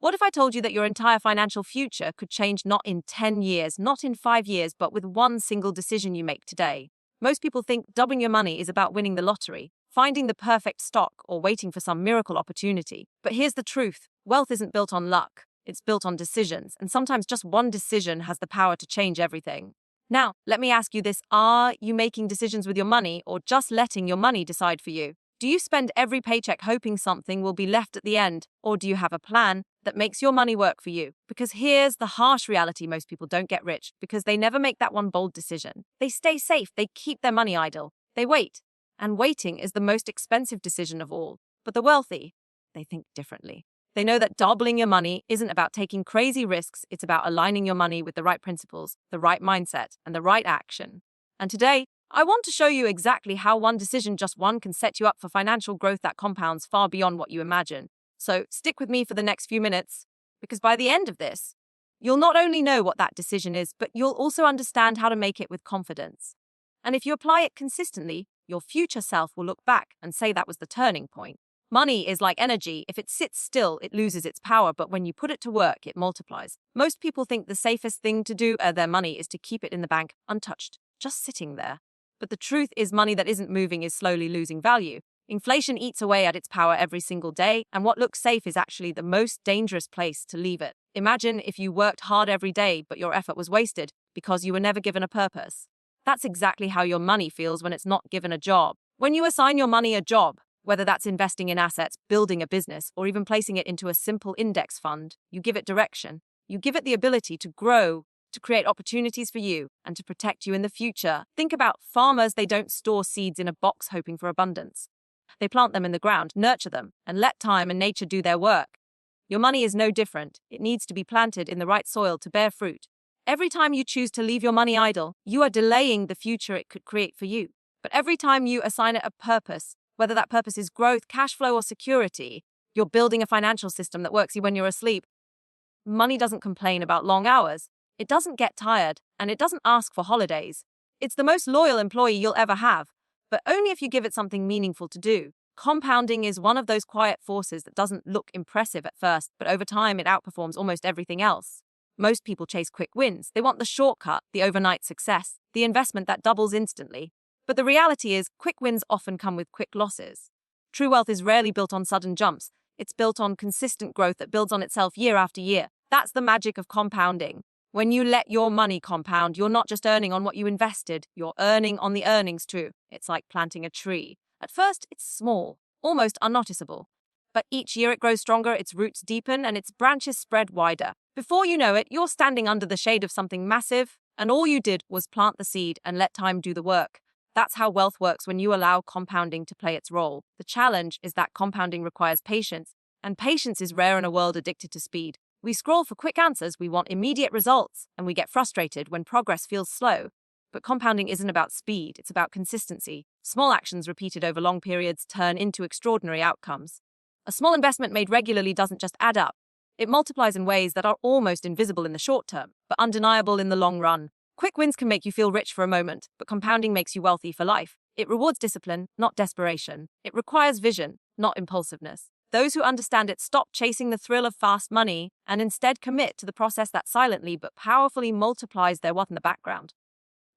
What if I told you that your entire financial future could change not in 10 years, not in 5 years, but with one single decision you make today? Most people think doubling your money is about winning the lottery, finding the perfect stock, or waiting for some miracle opportunity. But here's the truth. Wealth isn't built on luck. It's built on decisions, and sometimes just one decision has the power to change everything. Now, let me ask you this. Are you making decisions with your money or just letting your money decide for you? Do you spend every paycheck hoping something will be left at the end, or do you have a plan that makes your money work for you? Because here's the harsh reality: most people don't get rich because they never make that one bold decision. They stay safe, they keep their money idle, they wait. And waiting is the most expensive decision of all. But the wealthy, they think differently. They know that doubling your money isn't about taking crazy risks, it's about aligning your money with the right principles, the right mindset, and the right action. And today, I want to show you exactly how one decision, just one, can set you up for financial growth that compounds far beyond what you imagine. So stick with me for the next few minutes, because by the end of this, you'll not only know what that decision is, but you'll also understand how to make it with confidence. And if you apply it consistently, your future self will look back and say that was the turning point. Money is like energy. If it sits still, it loses its power, but when you put it to work, it multiplies. Most people think the safest thing to do with their money is to keep it in the bank, untouched, just sitting there. But the truth is, money that isn't moving is slowly losing value. Inflation eats away at its power every single day, and what looks safe is actually the most dangerous place to leave it. Imagine if you worked hard every day, but your effort was wasted because you were never given a purpose. That's exactly how your money feels when it's not given a job. When you assign your money a job, whether that's investing in assets, building a business, or even placing it into a simple index fund, you give it direction. You give it the ability to grow, to create opportunities for you, and to protect you in the future. Think about farmers. They don't store seeds in a box hoping for abundance. They plant them in the ground, nurture them, and let time and nature do their work. Your money is no different. It needs to be planted in the right soil to bear fruit. Every time you choose to leave your money idle, you are delaying the future it could create for you. But every time you assign it a purpose, whether that purpose is growth, cash flow, or security, you're building a financial system that works when you're asleep. Money doesn't complain about long hours. It doesn't get tired, and it doesn't ask for holidays. It's the most loyal employee you'll ever have, but only if you give it something meaningful to do. Compounding is one of those quiet forces that doesn't look impressive at first, but over time it outperforms almost everything else. Most people chase quick wins. They want the shortcut, the overnight success, the investment that doubles instantly. But the reality is, quick wins often come with quick losses. True wealth is rarely built on sudden jumps. It's built on consistent growth that builds on itself year after year. That's the magic of compounding. When you let your money compound, you're not just earning on what you invested, you're earning on the earnings too. It's like planting a tree. At first, it's small, almost unnoticeable. But each year it grows stronger, its roots deepen, and its branches spread wider. Before you know it, you're standing under the shade of something massive, and all you did was plant the seed and let time do the work. That's how wealth works when you allow compounding to play its role. The challenge is that compounding requires patience, and patience is rare in a world addicted to speed. We scroll for quick answers, we want immediate results, and we get frustrated when progress feels slow. But compounding isn't about speed, it's about consistency. Small actions repeated over long periods turn into extraordinary outcomes. A small investment made regularly doesn't just add up. It multiplies in ways that are almost invisible in the short term, but undeniable in the long run. Quick wins can make you feel rich for a moment, but compounding makes you wealthy for life. It rewards discipline, not desperation. It requires vision, not impulsiveness. Those who understand it stop chasing the thrill of fast money and instead commit to the process that silently but powerfully multiplies their wealth in the background.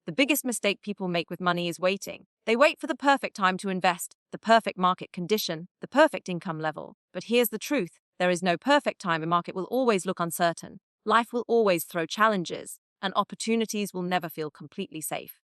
The biggest mistake people make with money is waiting. They wait for the perfect time to invest, the perfect market condition, the perfect income level. But here's the truth. There is no perfect time. A market will always look uncertain. Life will always throw challenges, and opportunities will never feel completely safe.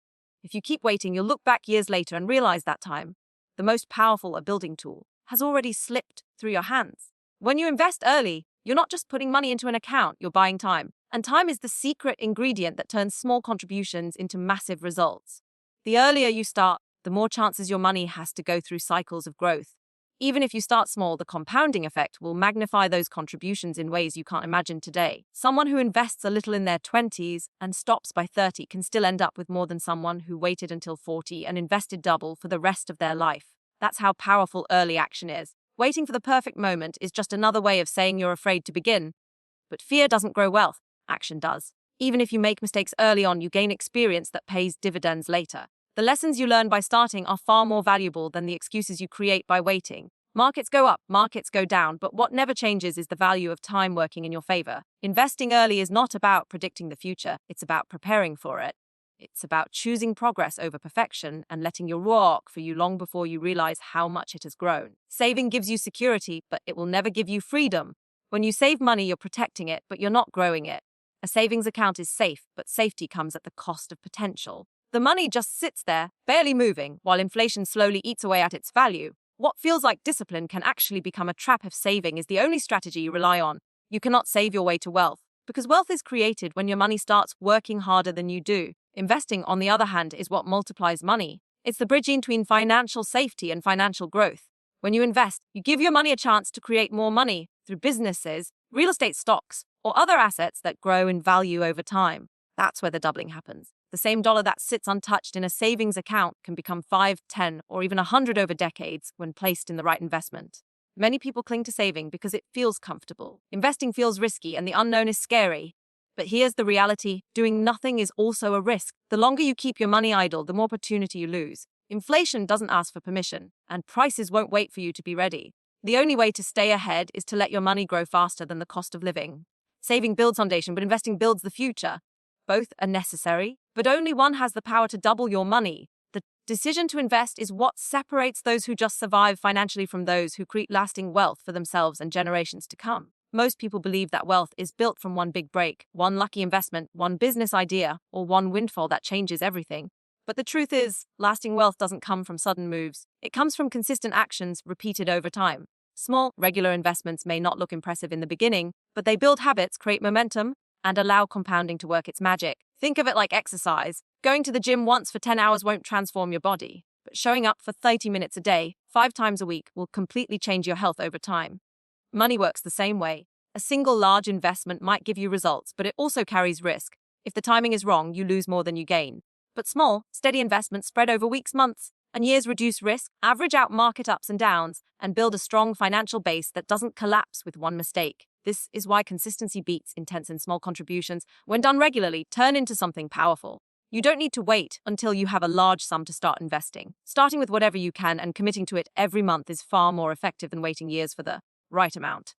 If you keep waiting, you'll look back years later and realize that time, the most powerful a building tool, has already slipped through your hands. When you invest early, you're not just putting money into an account, you're buying time. And time is the secret ingredient that turns small contributions into massive results. The earlier you start, the more chances your money has to go through cycles of growth. Even if you start small, the compounding effect will magnify those contributions in ways you can't imagine today. Someone who invests a little in their 20s and stops by 30 can still end up with more than someone who waited until 40 and invested double for the rest of their life. That's how powerful early action is. Waiting for the perfect moment is just another way of saying you're afraid to begin. But fear doesn't grow wealth, action does. Even if you make mistakes early on, you gain experience that pays dividends later. The lessons you learn by starting are far more valuable than the excuses you create by waiting. Markets go up, markets go down, but what never changes is the value of time working in your favor. Investing early is not about predicting the future, it's about preparing for it. It's about choosing progress over perfection and letting your work for you long before you realize how much it has grown. Saving gives you security, but it will never give you freedom. When you save money, you're protecting it, but you're not growing it. A savings account is safe, but safety comes at the cost of potential. The money just sits there, barely moving, while inflation slowly eats away at its value. What feels like discipline can actually become a trap if saving is the only strategy you rely on. You cannot save your way to wealth, because wealth is created when your money starts working harder than you do. Investing, on the other hand, is what multiplies money. It's the bridge between financial safety and financial growth. When you invest, you give your money a chance to create more money through businesses, real estate stocks, or other assets that grow in value over time. That's where the doubling happens. The same dollar that sits untouched in a savings account can become 5, 10, or even 100 over decades when placed in the right investment. Many people cling to saving because it feels comfortable. Investing feels risky and the unknown is scary. But here's the reality: doing nothing is also a risk. The longer you keep your money idle, the more opportunity you lose. Inflation doesn't ask for permission, and prices won't wait for you to be ready. The only way to stay ahead is to let your money grow faster than the cost of living. Saving builds foundation, but investing builds the future. Both are necessary, but only one has the power to double your money. The decision to invest is what separates those who just survive financially from those who create lasting wealth for themselves and generations to come. Most people believe that wealth is built from one big break, one lucky investment, one business idea, or one windfall that changes everything. But the truth is, lasting wealth doesn't come from sudden moves. It comes from consistent actions repeated over time. Small, regular investments may not look impressive in the beginning, but they build habits, create momentum, and allow compounding to work its magic. Think of it like exercise. Going to the gym once for 10 hours won't transform your body, but showing up for 30 minutes a day, 5 times a week, will completely change your health over time. Money works the same way. A single large investment might give you results, but it also carries risk. If the timing is wrong, you lose more than you gain. But small, steady investments spread over weeks, months, and years reduce risk, average out market ups and downs, and build a strong financial base that doesn't collapse with one mistake. This is why consistency beats intense and small contributions. When done regularly, turn into something powerful. You don't need to wait until you have a large sum to start investing. Starting with whatever you can and committing to it every month is far more effective than waiting years for the right amount.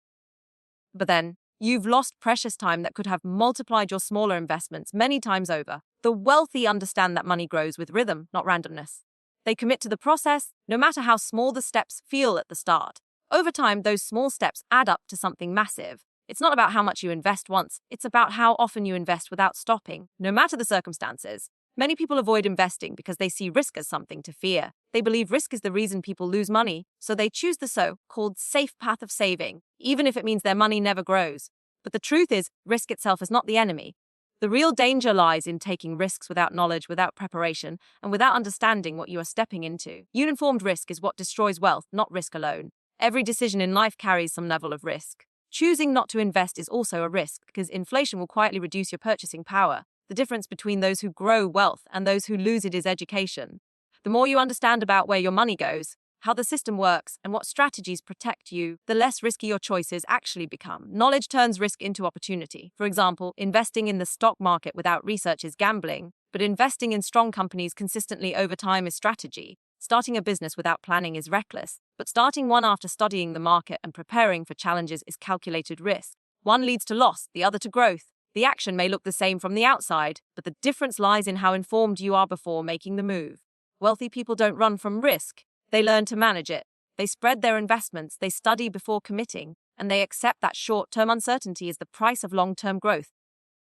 But then, you've lost precious time that could have multiplied your smaller investments many times over. The wealthy understand that money grows with rhythm, not randomness. They commit to the process, no matter how small the steps feel at the start. Over time, those small steps add up to something massive. It's not about how much you invest once, it's about how often you invest without stopping, no matter the circumstances. Many people avoid investing because they see risk as something to fear. They believe risk is the reason people lose money, so they choose the so-called safe path of saving, even if it means their money never grows. But the truth is, risk itself is not the enemy. The real danger lies in taking risks without knowledge, without preparation, and without understanding what you are stepping into. Uninformed risk is what destroys wealth, not risk alone. Every decision in life carries some level of risk. Choosing not to invest is also a risk because inflation will quietly reduce your purchasing power. The difference between those who grow wealth and those who lose it is education. The more you understand about where your money goes, how the system works, and what strategies protect you, the less risky your choices actually become. Knowledge turns risk into opportunity. For example, investing in the stock market without research is gambling, but investing in strong companies consistently over time is strategy. Starting a business without planning is reckless, but starting one after studying the market and preparing for challenges is calculated risk. One leads to loss, the other to growth. The action may look the same from the outside, but the difference lies in how informed you are before making the move. Wealthy people don't run from risk. They learn to manage it. They spread their investments, they study before committing, and they accept that short-term uncertainty is the price of long-term growth.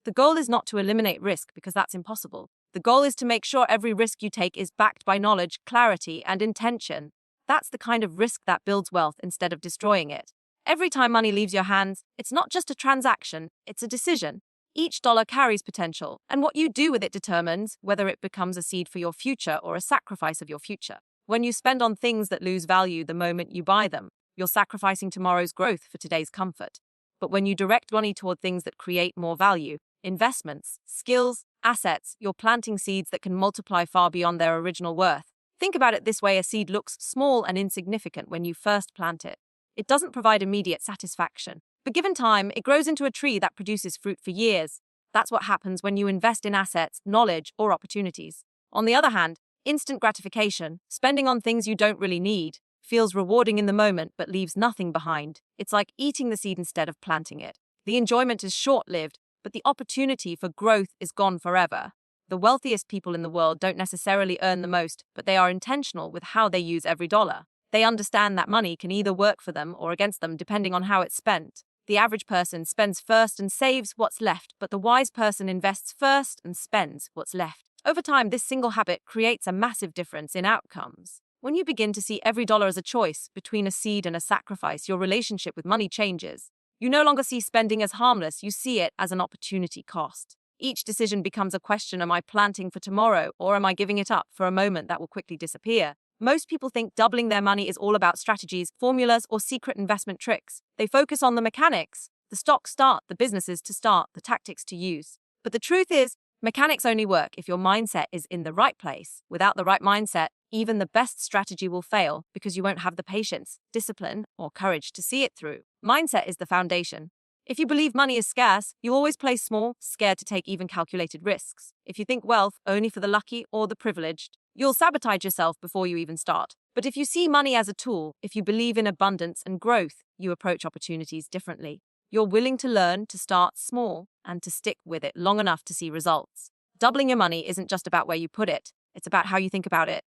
The goal is not to eliminate risk because that's impossible. The goal is to make sure every risk you take is backed by knowledge, clarity, and intention. That's the kind of risk that builds wealth instead of destroying it. Every time money leaves your hands, it's not just a transaction, it's a decision. Each dollar carries potential, and what you do with it determines whether it becomes a seed for your future or a sacrifice of your future. When you spend on things that lose value the moment you buy them, you're sacrificing tomorrow's growth for today's comfort. But when you direct money toward things that create more value, investments, skills, assets, you're planting seeds that can multiply far beyond their original worth. Think about it this way: a seed looks small and insignificant when you first plant it. It doesn't provide immediate satisfaction, but given time, it grows into a tree that produces fruit for years. That's what happens when you invest in assets, knowledge, or opportunities. On the other hand, instant gratification, spending on things you don't really need, feels rewarding in the moment but leaves nothing behind. It's like eating the seed instead of planting it. The enjoyment is short-lived, but the opportunity for growth is gone forever. The wealthiest people in the world don't necessarily earn the most, but they are intentional with how they use every dollar. They understand that money can either work for them or against them depending on how it's spent. The average person spends first and saves what's left, but the wise person invests first and spends what's left. Over time, this single habit creates a massive difference in outcomes. When you begin to see every dollar as a choice between a seed and a sacrifice, your relationship with money changes. You no longer see spending as harmless, you see it as an opportunity cost. Each decision becomes a question: am I planting for tomorrow, or am I giving it up for a moment that will quickly disappear? Most people think doubling their money is all about strategies, formulas, or secret investment tricks. They focus on the mechanics, the stocks start, the businesses to start, the tactics to use. But the truth is, mechanics only work if your mindset is in the right place. Without the right mindset, even the best strategy will fail because you won't have the patience, discipline, or courage to see it through. Mindset is the foundation. If you believe money is scarce, you'll always play small, scared to take even calculated risks. If you think wealth only for the lucky or the privileged, you'll sabotage yourself before you even start. But if you see money as a tool, if you believe in abundance and growth, you approach opportunities differently. You're willing to learn to start small and to stick with it long enough to see results. Doubling your money isn't just about where you put it, it's about how you think about it.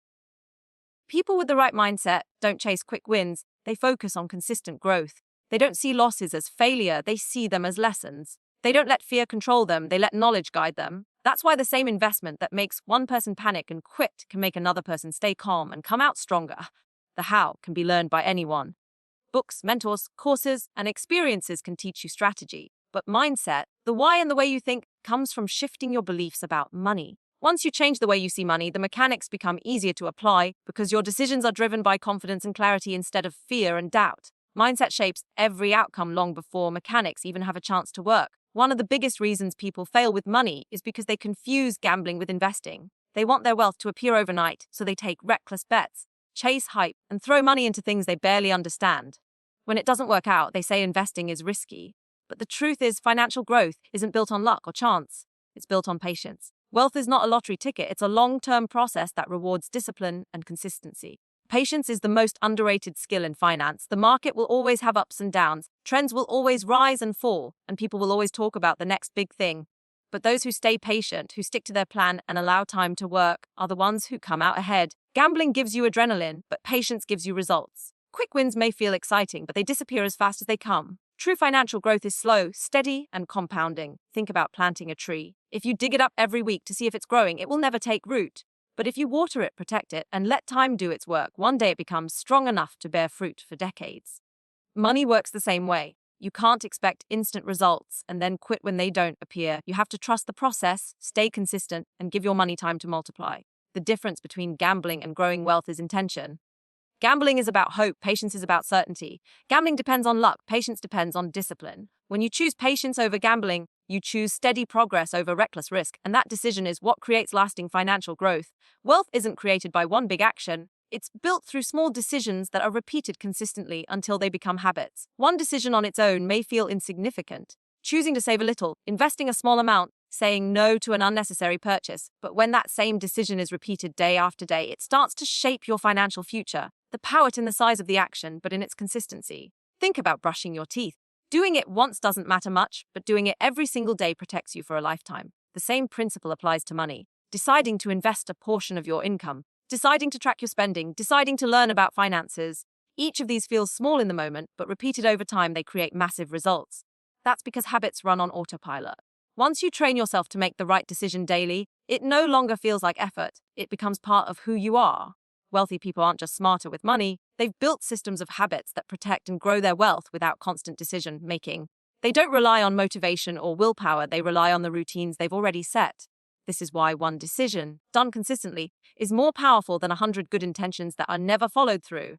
People with the right mindset don't chase quick wins, they focus on consistent growth. They don't see losses as failure, they see them as lessons. They don't let fear control them, they let knowledge guide them. That's why the same investment that makes one person panic and quit can make another person stay calm and come out stronger. The how can be learned by anyone. Books, mentors, courses, and experiences can teach you strategy. But mindset, the why and the way you think, comes from shifting your beliefs about money. Once you change the way you see money, the mechanics become easier to apply because your decisions are driven by confidence and clarity instead of fear and doubt. Mindset shapes every outcome long before mechanics even have a chance to work. One of the biggest reasons people fail with money is because they confuse gambling with investing. They want their wealth to appear overnight, so they take reckless bets, chase hype, and throw money into things they barely understand. When it doesn't work out, they say investing is risky. But the truth is, financial growth isn't built on luck or chance. It's built on patience. Wealth is not a lottery ticket, it's a long-term process that rewards discipline and consistency. Patience is the most underrated skill in finance. The market will always have ups and downs, trends will always rise and fall, and people will always talk about the next big thing. But those who stay patient, who stick to their plan and allow time to work, are the ones who come out ahead. Gambling gives you adrenaline, but patience gives you results. Quick wins may feel exciting, but they disappear as fast as they come. True financial growth is slow, steady, and compounding. Think about planting a tree. If you dig it up every week to see if it's growing, it will never take root. But if you water it, protect it, and let time do its work, one day it becomes strong enough to bear fruit for decades. Money works the same way. You can't expect instant results and then quit when they don't appear. You have to trust the process, stay consistent, and give your money time to multiply. The difference between gambling and growing wealth is intention. Gambling is about hope, patience is about certainty. Gambling depends on luck, patience depends on discipline. When you choose patience over gambling, you choose steady progress over reckless risk, and that decision is what creates lasting financial growth. Wealth isn't created by one big action. It's built through small decisions that are repeated consistently until they become habits. One decision on its own may feel insignificant. Choosing to save a little, investing a small amount, saying no to an unnecessary purchase. But when that same decision is repeated day after day, it starts to shape your financial future. The power isn't in the size of the action, but in its consistency. Think about brushing your teeth. Doing it once doesn't matter much, but doing it every single day protects you for a lifetime. The same principle applies to money. Deciding to invest a portion of your income, deciding to track your spending, deciding to learn about finances. Each of these feels small in the moment, but repeated over time, they create massive results. That's because habits run on autopilot. Once you train yourself to make the right decision daily, it no longer feels like effort. It becomes part of who you are. Wealthy people aren't just smarter with money, they've built systems of habits that protect and grow their wealth without constant decision-making. They don't rely on motivation or willpower, they rely on the routines they've already set. This is why one decision, done consistently, is more powerful than 100 good intentions that are never followed through.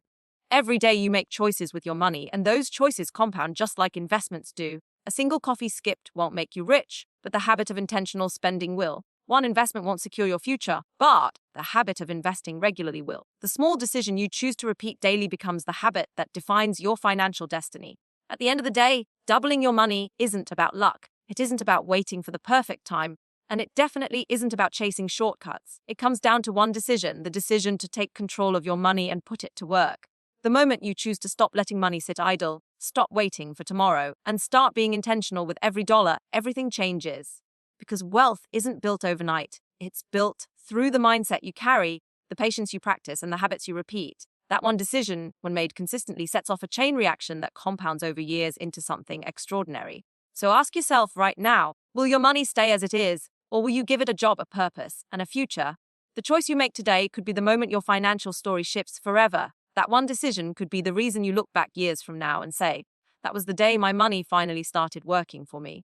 Every day you make choices with your money, and those choices compound just like investments do. A single coffee skipped won't make you rich, but the habit of intentional spending will. One investment won't secure your future, but the habit of investing regularly will. The small decision you choose to repeat daily becomes the habit that defines your financial destiny. At the end of the day, doubling your money isn't about luck. It isn't about waiting for the perfect time, and it definitely isn't about chasing shortcuts. It comes down to one decision, the decision to take control of your money and put it to work. The moment you choose to stop letting money sit idle, stop waiting for tomorrow, and start being intentional with every dollar, everything changes. Because wealth isn't built overnight. It's built through the mindset you carry, the patience you practice, and the habits you repeat. That one decision, when made consistently, sets off a chain reaction that compounds over years into something extraordinary. So ask yourself right now, will your money stay as it is, or will you give it a job, a purpose, and a future? The choice you make today could be the moment your financial story shifts forever. That one decision could be the reason you look back years from now and say, that was the day my money finally started working for me.